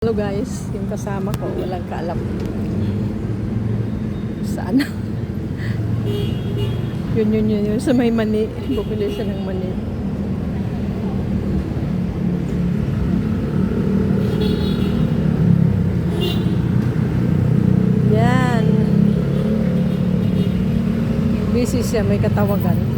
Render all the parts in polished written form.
Hello guys, yung kasama ko walang kaalam saan. yun sa may mani, bumili siya ng mani. Yan, busy siya, may katawagan.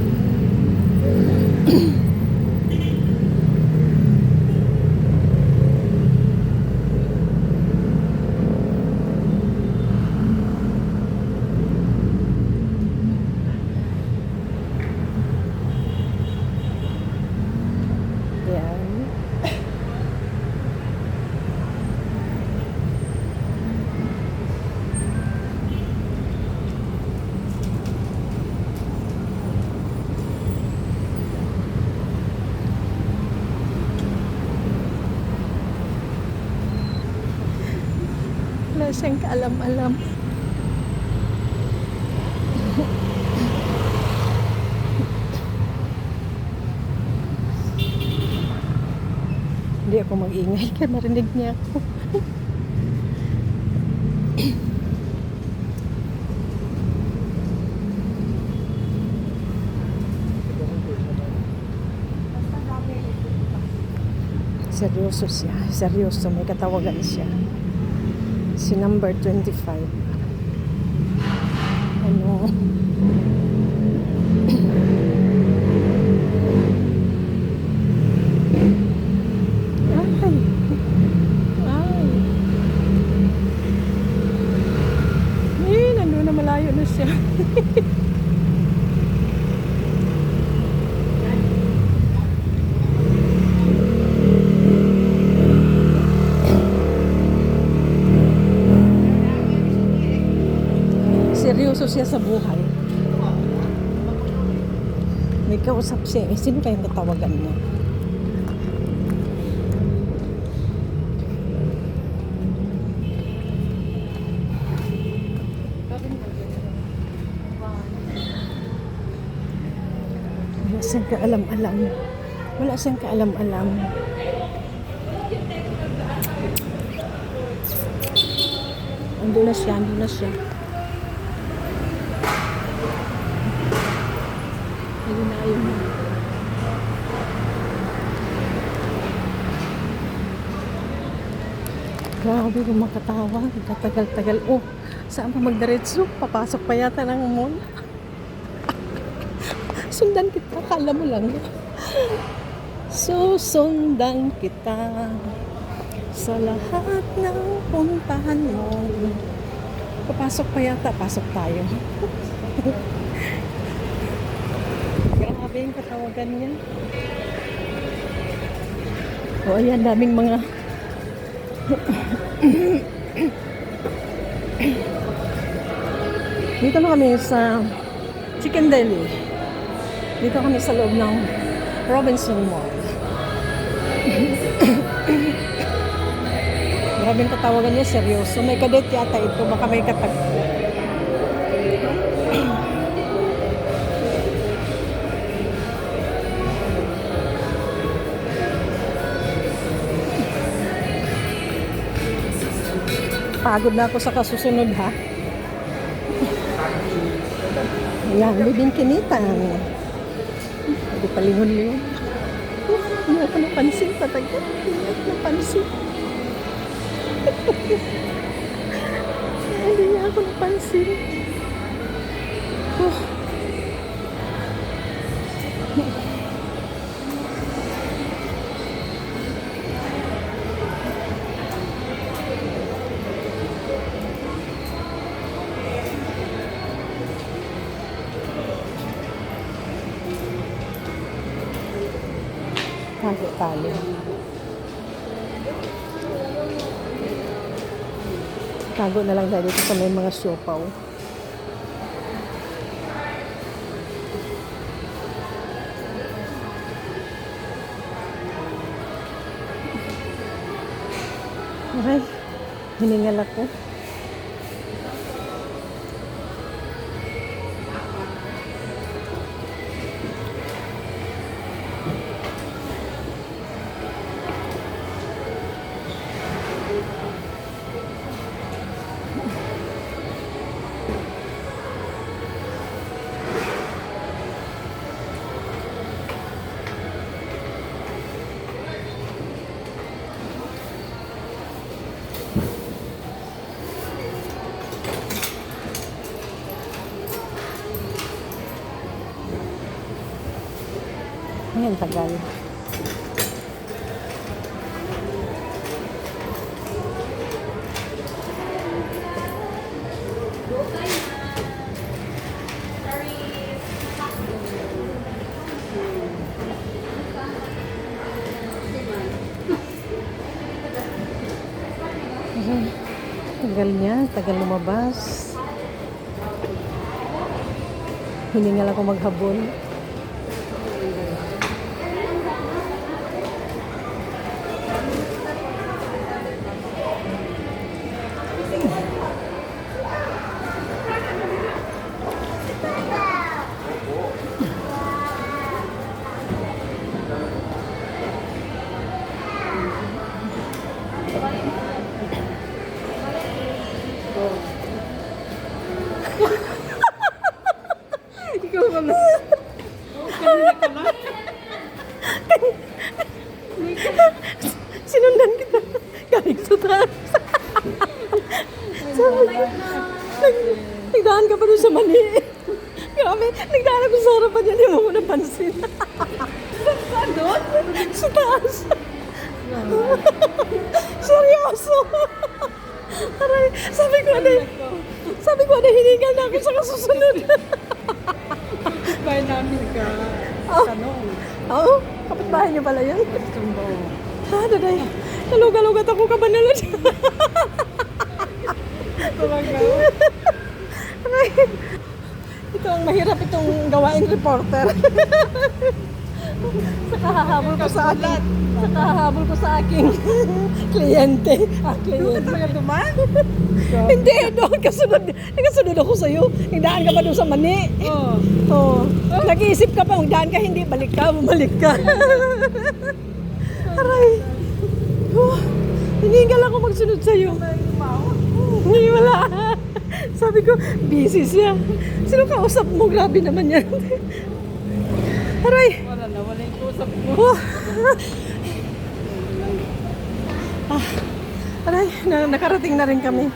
Wala siyang kaalam-alam. Hindi ako mag-ingay kaya marinig niya ako. Seryoso siya. Seryoso. May katawagan siya. Si number 25. Ano? Ay. Ay. Nandun na malayo na siya. Seryoso siya sa buhay. May kausap siya. Sino kayang tatawagan niya? Wala siyang kaalam-alam. Wala siyang kaalam-alam. Andun na siya, andun na siya. Ayun na, ayun na. Grabe kung makatawa. Katagal-tagal. Oh, saan pa magdiretso? Papasok pa yata ng mall. Sundan kita. Kala mo lang. Susundan kita sa lahat ng puntahan mo. Papasok pa yata. Pasok tayo. Grabe yung katawagan niya. O ayan, daming mga dito na kami sa Chicken Deli. Dito kami sa loob ng Robinson Mall. Grabe yung katawagan niya, seryoso. May kadet yata ito, baka may katagpo. Pagod na ako sa kasusunod, ha? Ayan, libing kinitan. Hindi palingon-lingon. Hindi ako napansin patagal. Hindi ako napansin. Hindi niya ako napansin. Tago tayo. Tago na lang tayo dito sa may mga siopaw. Ay, hiningal ako. Ayan, tagal. Tagal niya, tagal lumabas. Hiningal ako maghabol. Ikaw ba na? Kanina ka na? Sinundan kita. Galing sa taas. Nagdaan ka pa doon sa mani. Grabe, nagdaan ako sa harapan niya. Hindi mo napansin. Saan doon? Sa taas. Seryoso. Aray, sabi ko, hiningal na ako sa kasusunod. Bahay namin ka. Oh. Tanong. Oo, kapitbahay niyo pala yun. Sumbo. Daday, nalugalugat ako kabanalan. Talaga. Aray, ito ang mahirap itong gawain reporter. Saka hahabol ko sa aking kliyente. Doon talaga duman? Hindi, doon nakasunod ako sa'yo. Nagdaan ka pa doon sa mani. Oo. Oh. Nag-iisip ka pa, daan ka, hindi, balik ka, bumalik ka. Aray. Oh, hinihingal ako magsunod sa'yo. Hindi, wala. Sabi ko, busy siya. Sino kausap mo? Grabe naman yan. Aray. Wala na, wala yung kusap mo. Oh. Aray, nakarating na rin kami.